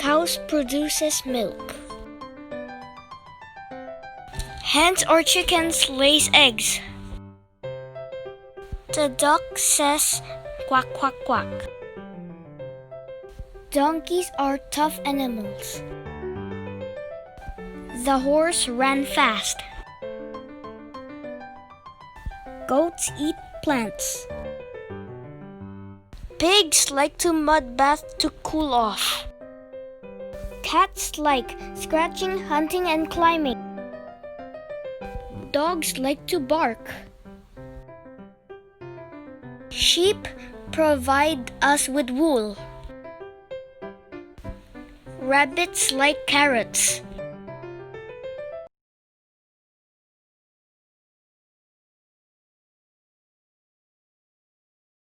cows produces milk. Hens or chickens lays eggs. The duck says quack quack quack. Donkeys are tough animals. The horse ran fast. Goats eat plants. Pigs like to mud bath to cool off. Cats like scratching, hunting, and climbing. Dogs like to bark. Sheep provide us with wool. Rabbits like carrots.